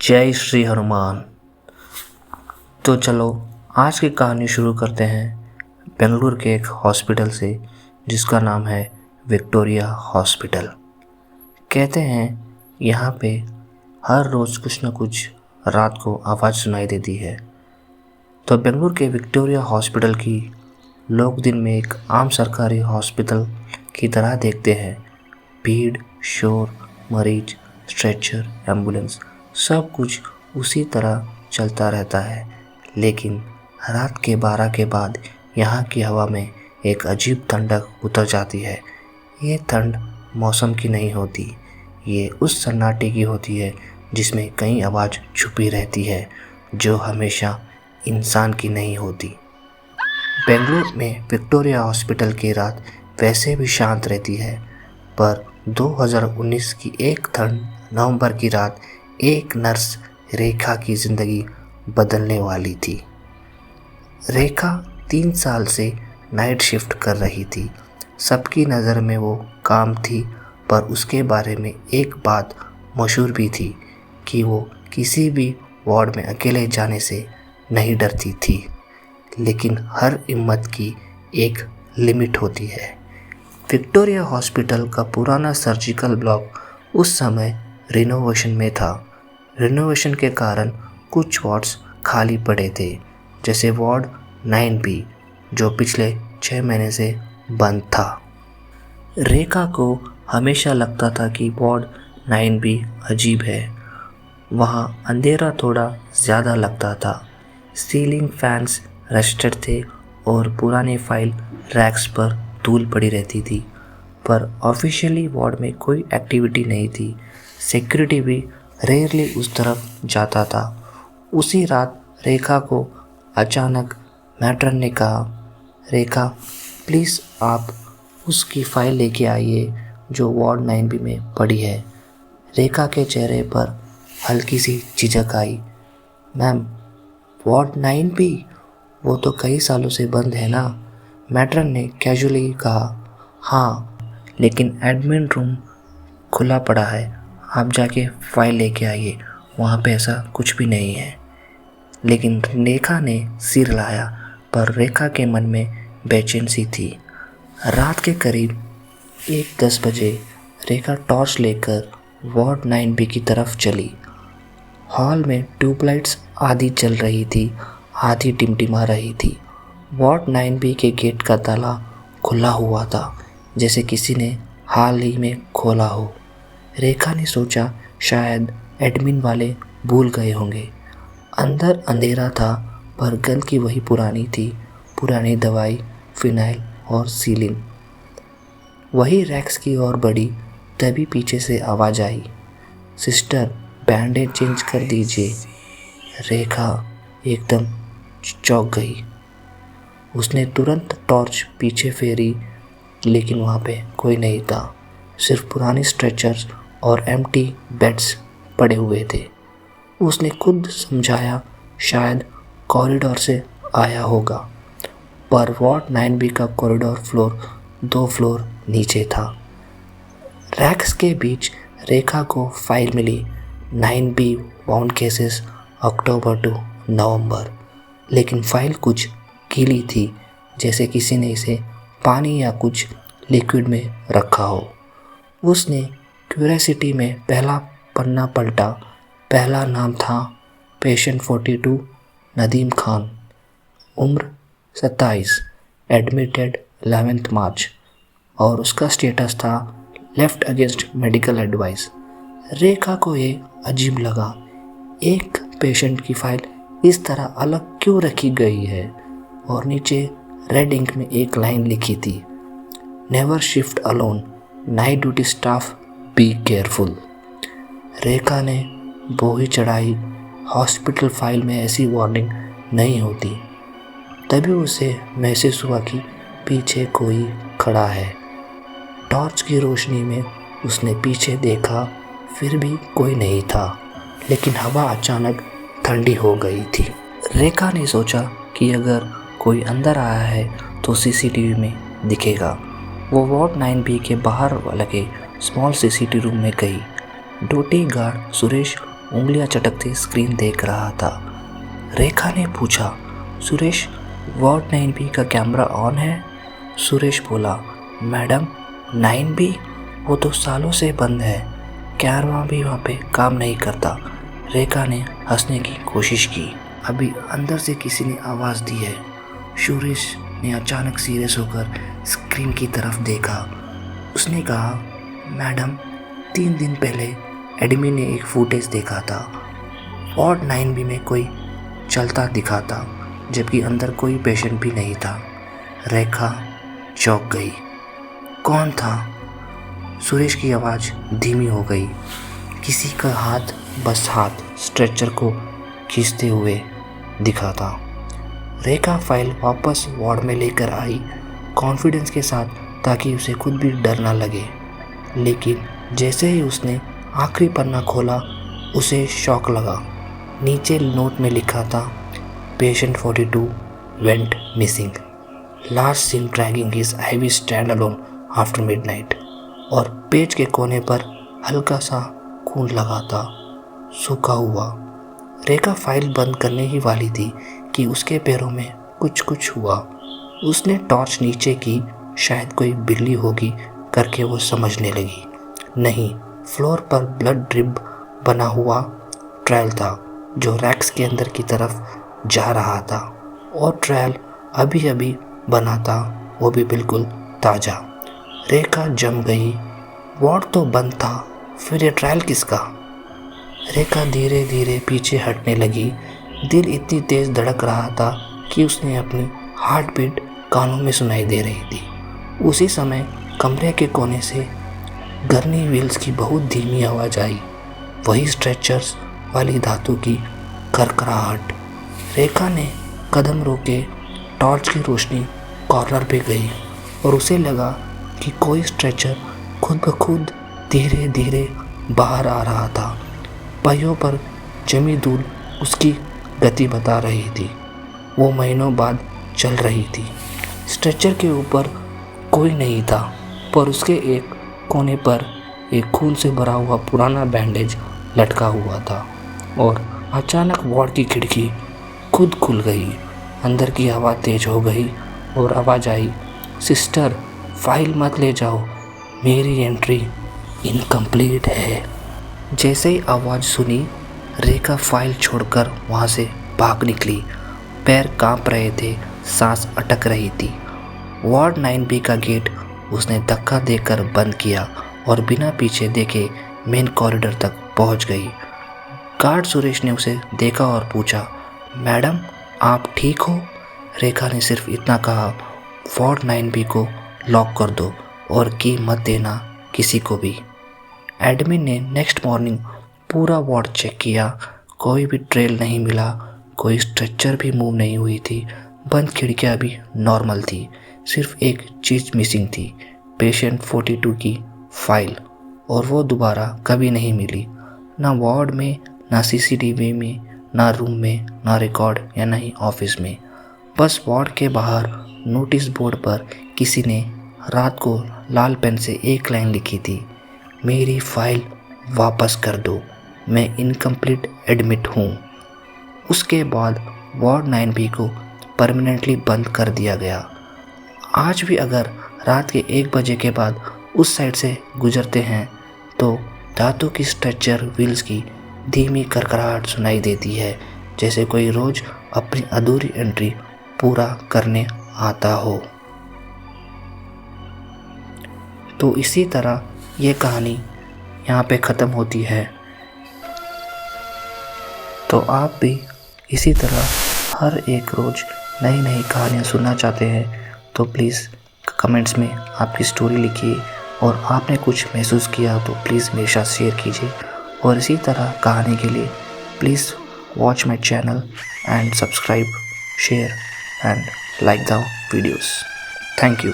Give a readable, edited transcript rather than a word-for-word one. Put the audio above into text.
जय श्री हनुमान। तो चलो आज की कहानी शुरू करते हैं बेंगलुरु के एक हॉस्पिटल से जिसका नाम है विक्टोरिया हॉस्पिटल। कहते हैं यहाँ पे हर रोज़ कुछ न कुछ रात को आवाज़ सुनाई देती है। तो बेंगलुरु के विक्टोरिया हॉस्पिटल की लोग दिन में एक आम सरकारी हॉस्पिटल की तरह देखते हैं। भीड़, शोर, मरीज, स्ट्रेचर, एम्बुलेंस, सब कुछ उसी तरह चलता रहता है। लेकिन रात के 12 के बाद यहाँ की हवा में एक अजीब ठंडक उतर जाती है। ये ठंड मौसम की नहीं होती, ये उस सन्नाटे की होती है जिसमें कई आवाज़ छुपी रहती है जो हमेशा इंसान की नहीं होती। बेंगलुरु में विक्टोरिया हॉस्पिटल की रात वैसे भी शांत रहती है, पर 2019 की एक ठंड नवंबर की रात एक नर्स रेखा की ज़िंदगी बदलने वाली थी। रेखा 3 साल से नाइट शिफ्ट कर रही थी। सबकी नज़र में वो काम थी, पर उसके बारे में एक बात मशहूर भी थी कि वो किसी भी वार्ड में अकेले जाने से नहीं डरती थी। लेकिन हर हिम्मत की एक लिमिट होती है। विक्टोरिया हॉस्पिटल का पुराना सर्जिकल ब्लॉक उस समय रिनोवेशन में था। रिनोवेशन के कारण कुछ वार्ड्स खाली पड़े थे, जैसे वार्ड 9B जो पिछले 6 महीने से बंद था। रेखा को हमेशा लगता था कि वार्ड 9B अजीब है। वहाँ अंधेरा थोड़ा ज़्यादा लगता था, सीलिंग फैंस रस्टेड थे और पुरानी फाइल रैक्स पर धूल पड़ी रहती थी। पर ऑफिशियली वार्ड में कोई एक्टिविटी नहीं थी। सिक्योरिटी भी रेयरली उस तरफ जाता था। उसी रात रेखा को अचानक मैट्रन ने कहा, रेखा प्लीज़ आप उसकी फ़ाइल लेके आइए जो वार्ड 9B में पड़ी है। रेखा के चेहरे पर हल्की सी झिझक आई। मैम, वार्ड 9B वो तो कई सालों से बंद है ना? मैट्रन ने कैजुअली कहा। हाँ, लेकिन एडमिन रूम खुला पड़ा है, आप जाके फाइल लेके आइए, वहाँ पे ऐसा कुछ भी नहीं है। लेकिन रेखा ने सिर हिलाया, पर रेखा के मन में बेचैनी थी। रात के करीब 1:10 बजे रेखा टॉर्च लेकर वार्ड 9B की तरफ चली। हॉल में ट्यूबलाइट्स आधी जल रही थी, आधी टिमटिमा रही थी। वार्ड 9B के गेट का ताला खुला हुआ था, जैसे किसी ने हाल ही में खोला हो। रेखा ने सोचा शायद एडमिन वाले भूल गए होंगे। अंदर अंधेरा था, पर गंध की वही पुरानी थी, पुरानी दवाई, फिनाइल और सीलिंग। वही रैक्स की ओर बढ़ी, तभी पीछे से आवाज़ आई, सिस्टर बैंडेज चेंज कर दीजिए। रेखा एकदम चौंक गई। उसने तुरंत टॉर्च पीछे फेरी, लेकिन वहाँ पे कोई नहीं था। सिर्फ पुरानी स्ट्रेचर्स और एम्प्टी बेड्स पड़े हुए थे। उसने खुद समझाया शायद कॉरिडोर से आया होगा, पर वार्ड 9B का कॉरिडोर फ्लोर 2 फ्लोर नीचे था। रैक्स के बीच रेखा को फाइल मिली, 9B bound cases October to November. लेकिन फाइल कुछ गीली थी, जैसे किसी ने इसे पानी या कुछ लिक्विड में रखा हो। उसने क्यूरियोसिटी में पहला पन्ना पलटा। पहला नाम था पेशेंट 42 नदीम खान, उम्र 27, एडमिटेड 11 मार्च, और उसका स्टेटस था लेफ्ट अगेंस्ट मेडिकल एडवाइस। रेखा को ये अजीब लगा, एक पेशेंट की फाइल इस तरह अलग क्यों रखी गई है? और नीचे रेड इंक में एक लाइन लिखी थी, never shift alone, night duty staff be careful. Rekha ने बोही चढ़ाई, हॉस्पिटल फाइल में ऐसी वार्निंग नहीं होती। तभी उसे महसूस हुआ कि पीछे कोई खड़ा है। टॉर्च की रोशनी में उसने पीछे देखा, फिर भी कोई नहीं था। लेकिन हवा अचानक ठंडी हो गई थी। रेखा ने सोचा कि अगर कोई अंदर आया है तो CCTV में दिखेगा। वो वार्ड 9B के बाहर लगे स्मॉल CCTV रूम में गई। ड्यूटी गार्ड सुरेश उंगलियां चटकते स्क्रीन देख रहा था। रेखा ने पूछा, सुरेश, वार्ड 9B का कैमरा ऑन है? सुरेश बोला, मैडम 9B? वो तो सालों से बंद है, कैमरा भी वहाँ पे काम नहीं करता। रेखा ने हंसने की कोशिश की। अभी अंदर से किसी ने आवाज़ दी है। सुरेश ने अचानक सीरियस होकर स्क्रीन की तरफ देखा। उसने कहा, मैडम 3 दिन पहले एडमिन ने एक फुटेज देखा था। वार्ड 9B में कोई चलता दिखा था, जबकि अंदर कोई पेशेंट भी नहीं था। रेखा चौंक गई। कौन था? सुरेश की आवाज़ धीमी हो गई। किसी का हाथ, बस हाथ, स्ट्रेचर को खींचते हुए दिखा था। रेखा फाइल वापस वार्ड में लेकर आई, कॉन्फिडेंस के साथ, ताकि उसे खुद भी डर ना लगे। लेकिन जैसे ही उसने आखिरी पन्ना खोला, उसे शॉक लगा। नीचे नोट में लिखा था, patient 42 went missing, last seen tracking his IV stand alone after midnight. और पेज के कोने पर हल्का सा खून लगा था, सूखा हुआ। रेखा फाइल बंद करने ही वाली थी कि उसके पैरों में कुछ हुआ। उसने टॉर्च नीचे की, शायद कोई बिल्ली होगी करके वो समझने लगी। नहीं, फ्लोर पर ब्लड ड्रिप बना हुआ ट्रायल था जो रैक्स के अंदर की तरफ जा रहा था। और ट्रायल अभी अभी बना था, वो भी बिल्कुल ताज़ा। रेखा जम गई। वार्ड तो बंद था, फिर ये ट्रायल किसका? रेखा धीरे धीरे पीछे हटने लगी। दिल इतनी तेज़ धड़क रहा था कि उसने अपनी हार्ट बीट कानों में सुनाई दे रही थी। उसी समय कमरे के कोने से गरनी व्हील्स की बहुत धीमी आवाज़ आई, वही स्ट्रेचर्स वाली धातु की खरखराहट। रेखा ने कदम रोके, टॉर्च की रोशनी कॉर्नर पे गई और उसे लगा कि कोई स्ट्रेचर खुद ब खुद धीरे धीरे बाहर आ रहा था। पहियों पर जमी धूल उसकी गति बता रही थी। वो महीनों बाद चल रही थी। स्ट्रेचर के ऊपर कोई नहीं था, पर उसके एक कोने पर एक खून से भरा हुआ पुराना बैंडेज लटका हुआ था। और अचानक वार्ड की खिड़की खुद खुल गई। अंदर की हवा तेज हो गई और आवाज़ आई, सिस्टर, फाइल मत ले जाओ, मेरी एंट्री इनकम्प्लीट है। जैसे ही आवाज़ सुनी, रेखा फाइल छोड़कर वहाँ से भाग निकली। पैर कांप रहे थे, सांस अटक रही थी। वार्ड 9B का गेट उसने धक्का देकर बंद किया और बिना पीछे देखे मेन कॉरिडोर तक पहुँच गई। गार्ड सुरेश ने उसे देखा और पूछा, मैडम आप ठीक हो? रेखा ने सिर्फ इतना कहा, वार्ड 9B को लॉक कर दो और की मत देना किसी को भी। एडमिन ने नेक्स्ट मॉर्निंग पूरा वार्ड चेक किया, कोई भी ट्रेल नहीं मिला, कोई स्ट्रेचर भी मूव नहीं हुई थी, बंद खिड़कियां भी नॉर्मल थी। सिर्फ एक चीज़ मिसिंग थी, पेशेंट 42 की फाइल, और वो दोबारा कभी नहीं मिली। ना वार्ड में, ना CCTV में, ना रूम में, ना रिकॉर्ड या ना ही ऑफिस में। बस वार्ड के बाहर नोटिस बोर्ड पर किसी ने रात को लाल पेन से एक लाइन लिखी थी, मेरी फाइल वापस कर दो, मैं इनकम्प्लीट एडमिट हूँ। उसके बाद वार्ड 9B को परमानेंटली बंद कर दिया गया। आज भी अगर रात के 1 बजे के बाद उस साइड से गुजरते हैं तो धातु की स्ट्रेचर व्हील्स की धीमी करकराहट सुनाई देती है, जैसे कोई रोज़ अपनी अधूरी एंट्री पूरा करने आता हो। तो इसी तरह ये कहानी यहाँ पे ख़त्म होती है। तो आप भी इसी तरह हर एक रोज़ नई नई कहानियाँ सुनना चाहते हैं तो प्लीज़ कमेंट्स में आपकी स्टोरी लिखिए, और आपने कुछ महसूस किया तो प्लीज़ मेरे साथ शेयर कीजिए। और इसी तरह कहानी के लिए please watch my channel and subscribe, share and like the videos. Thank you.